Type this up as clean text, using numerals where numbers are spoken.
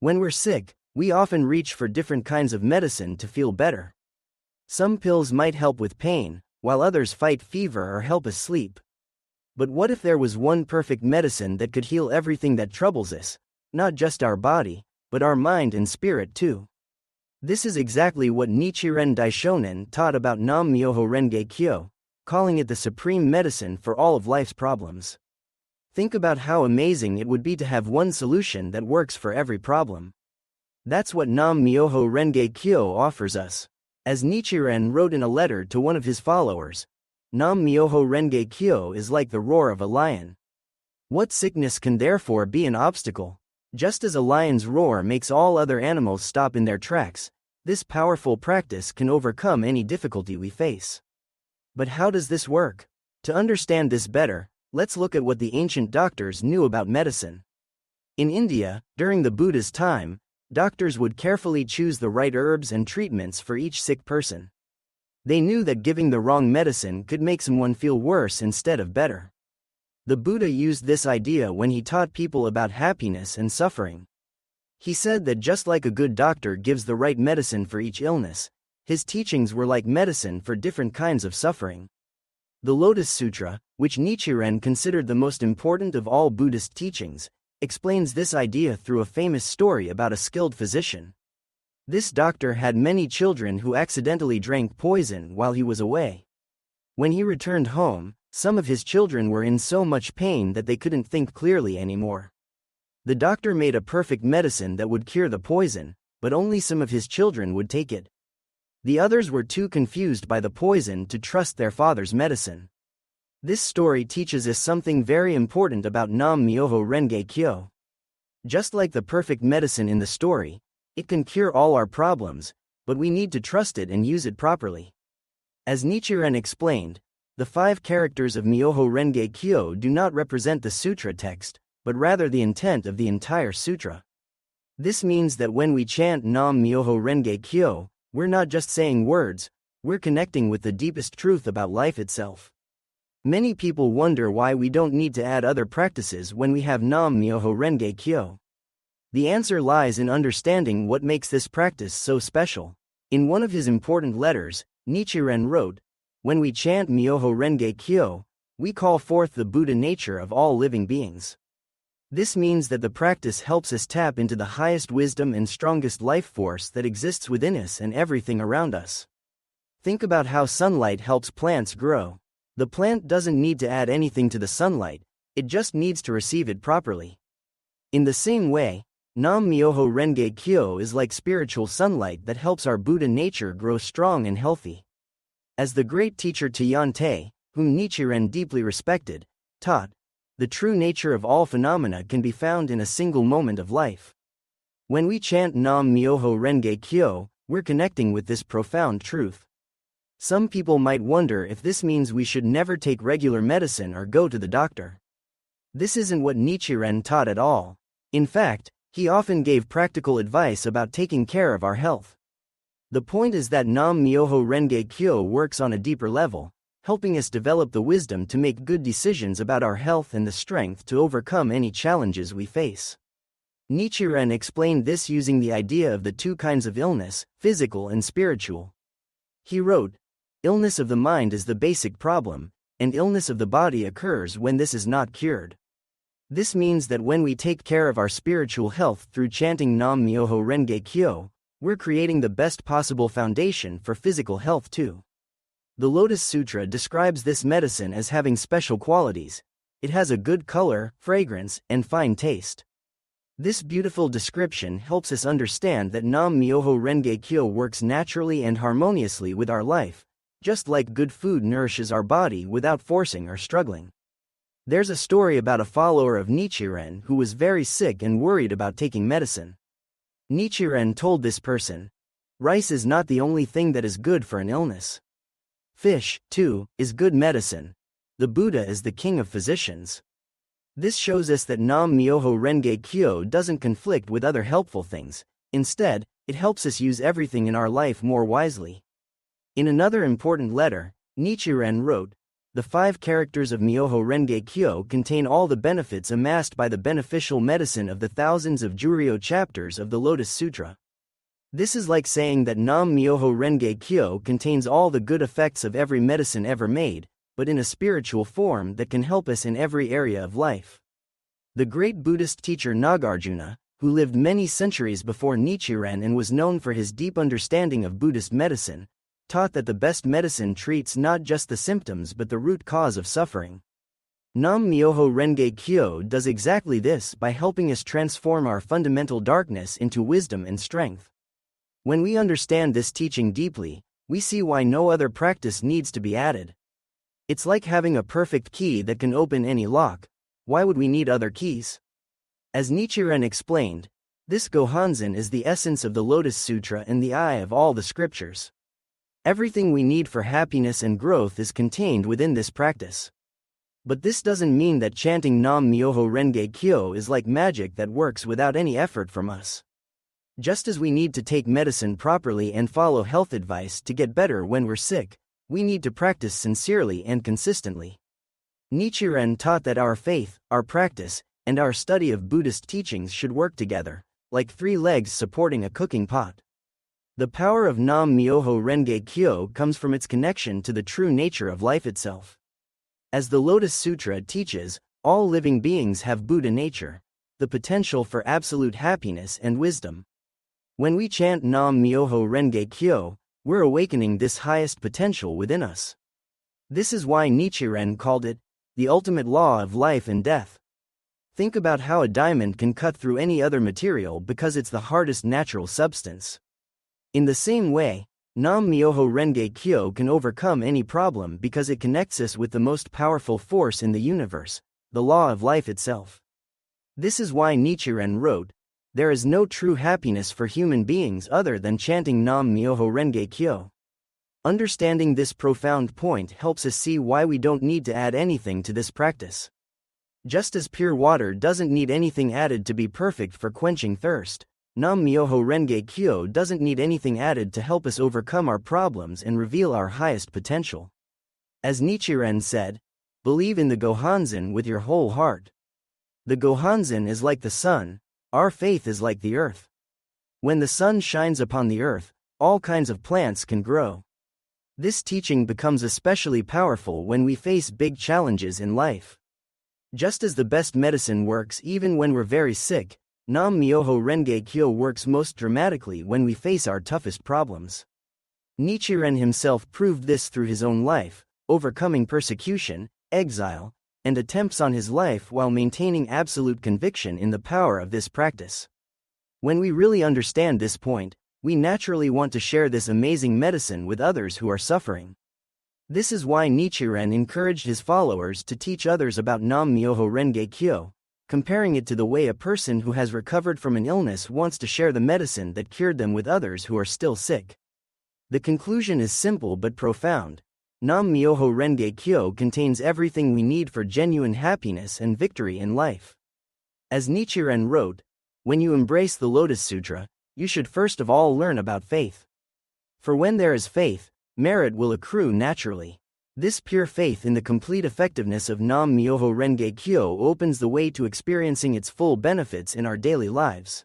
When we're sick, we often reach for different kinds of medicine to feel better. Some pills might help with pain, while others fight fever or help us sleep. But what if there was one perfect medicine that could heal everything that troubles us, not just our body, but our mind and spirit too? This is exactly what Nichiren Daishonin taught about Nam-myoho Renge Kyo, calling it the supreme medicine for all of life's problems. Think about how amazing it would be to have one solution that works for every problem. That's what Nam-myoho Renge Kyo offers us. As Nichiren wrote in a letter to one of his followers, Nam-myoho Renge Kyo is like the roar of a lion. What sickness can therefore be an obstacle? Just as a lion's roar makes all other animals stop in their tracks, this powerful practice can overcome any difficulty we face. But how does this work? To understand this better, let's look at what the ancient doctors knew about medicine. In India, during the Buddha's time, doctors would carefully choose the right herbs and treatments for each sick person. They knew that giving the wrong medicine could make someone feel worse instead of better. The Buddha used this idea when he taught people about happiness and suffering. He said that just like a good doctor gives the right medicine for each illness, his teachings were like medicine for different kinds of suffering. The Lotus Sutra, which Nichiren considered the most important of all Buddhist teachings, explains this idea through a famous story about a skilled physician. This doctor had many children who accidentally drank poison while he was away. When he returned home, some of his children were in so much pain that they couldn't think clearly anymore. The doctor made a perfect medicine that would cure the poison, but only some of his children would take it. The others were too confused by the poison to trust their father's medicine. This story teaches us something very important about Nam-myoho Renge Kyo. Just like the perfect medicine in the story, it can cure all our problems, but we need to trust it and use it properly. As Nichiren explained, the 5 characters of Myoho Renge Kyo do not represent the sutra text, but rather the intent of the entire sutra. This means that when we chant Nam-myoho Renge Kyo, we're not just saying words, we're connecting with the deepest truth about life itself. Many people wonder why we don't need to add other practices when we have Nam-myoho Renge Kyo. The answer lies in understanding what makes this practice so special. In one of his important letters, Nichiren wrote, "When we chant Myoho Renge Kyo, we call forth the Buddha nature of all living beings." This means that the practice helps us tap into the highest wisdom and strongest life force that exists within us and everything around us. Think about how sunlight helps plants grow. The plant doesn't need to add anything to the sunlight, it just needs to receive it properly. In the same way, Nam-myoho Renge Kyo is like spiritual sunlight that helps our Buddha nature grow strong and healthy. As the great teacher Tian-te, whom Nichiren deeply respected, taught, the true nature of all phenomena can be found in a single moment of life. When we chant Nam-myoho Renge Kyo, we're connecting with this profound truth. Some people might wonder if this means we should never take regular medicine or go to the doctor. This isn't what Nichiren taught at all. In fact, he often gave practical advice about taking care of our health. The point is that Nam-myoho Renge Kyo works on a deeper level, helping us develop the wisdom to make good decisions about our health and the strength to overcome any challenges we face. Nichiren explained this using the idea of the 2 kinds of illness, physical and spiritual. He wrote, "Illness of the mind is the basic problem, and illness of the body occurs when this is not cured." This means that when we take care of our spiritual health through chanting Nam-myoho Renge Kyo, we're creating the best possible foundation for physical health too. The Lotus Sutra describes this medicine as having special qualities. It has a good color, fragrance, and fine taste. This beautiful description helps us understand that Nam-myoho Renge Kyo works naturally and harmoniously with our life, just like good food nourishes our body without forcing or struggling. There's a story about a follower of Nichiren who was very sick and worried about taking medicine. Nichiren told this person, "Rice is not the only thing that is good for an illness. Fish, too, is good medicine. The Buddha is the king of physicians." This shows us that Nam-myoho Renge Kyo doesn't conflict with other helpful things. Instead, it helps us use everything in our life more wisely. In another important letter, Nichiren wrote, The 5 characters of Myoho Renge Kyo contain all the benefits amassed by the beneficial medicine of the thousands of Juryo chapters of the Lotus Sutra. This is like saying that Nam Myoho Renge Kyo contains all the good effects of every medicine ever made, but in a spiritual form that can help us in every area of life. The great Buddhist teacher Nagarjuna, who lived many centuries before Nichiren and was known for his deep understanding of Buddhist medicine, taught that the best medicine treats not just the symptoms but the root cause of suffering. Nam Myoho Renge Kyo does exactly this by helping us transform our fundamental darkness into wisdom and strength. When we understand this teaching deeply, we see why no other practice needs to be added. It's like having a perfect key that can open any lock. Why would we need other keys? As Nichiren explained, this Gohanzen is the essence of the Lotus Sutra and the eye of all the scriptures. Everything we need for happiness and growth is contained within this practice. But this doesn't mean that chanting Nam Myoho Renge Kyo is like magic that works without any effort from us. Just as we need to take medicine properly and follow health advice to get better when we're sick, we need to practice sincerely and consistently. Nichiren taught that our faith, our practice, and our study of Buddhist teachings should work together, like 3 legs supporting a cooking pot. The power of Nam Myoho Renge Kyo comes from its connection to the true nature of life itself. As the Lotus Sutra teaches, all living beings have Buddha nature, the potential for absolute happiness and wisdom. When we chant Nam Myoho Renge Kyo, we're awakening this highest potential within us. This is why Nichiren called it the ultimate law of life and death. Think about how a diamond can cut through any other material because it's the hardest natural substance. In the same way, Nam Myoho Renge Kyo can overcome any problem because it connects us with the most powerful force in the universe, the law of life itself. This is why Nichiren wrote, "There is no true happiness for human beings other than chanting Nam Myoho Renge Kyo." Understanding this profound point helps us see why we don't need to add anything to this practice. Just as pure water doesn't need anything added to be perfect for quenching thirst, Nam Myoho Renge Kyo doesn't need anything added to help us overcome our problems and reveal our highest potential. As Nichiren said, believe in the Gohanzen with your whole heart. The Gohanzen is like the sun, our faith is like the earth. When the sun shines upon the earth, all kinds of plants can grow. This teaching becomes especially powerful when we face big challenges in life. Just as the best medicine works even when we're very sick, Nam Myoho Renge Kyo works most dramatically when we face our toughest problems. Nichiren himself proved this through his own life, overcoming persecution, exile, and attempts on his life while maintaining absolute conviction in the power of this practice. When we really understand this point, we naturally want to share this amazing medicine with others who are suffering. This is why Nichiren encouraged his followers to teach others about Nam Myoho Renge Kyo, comparing it to the way a person who has recovered from an illness wants to share the medicine that cured them with others who are still sick. The conclusion is simple but profound. Nam Myoho Renge Kyo contains everything we need for genuine happiness and victory in life. As Nichiren wrote, when you embrace the Lotus Sutra, you should first of all learn about faith. For when there is faith, merit will accrue naturally. This pure faith in the complete effectiveness of Nam Myoho Renge Kyo opens the way to experiencing its full benefits in our daily lives.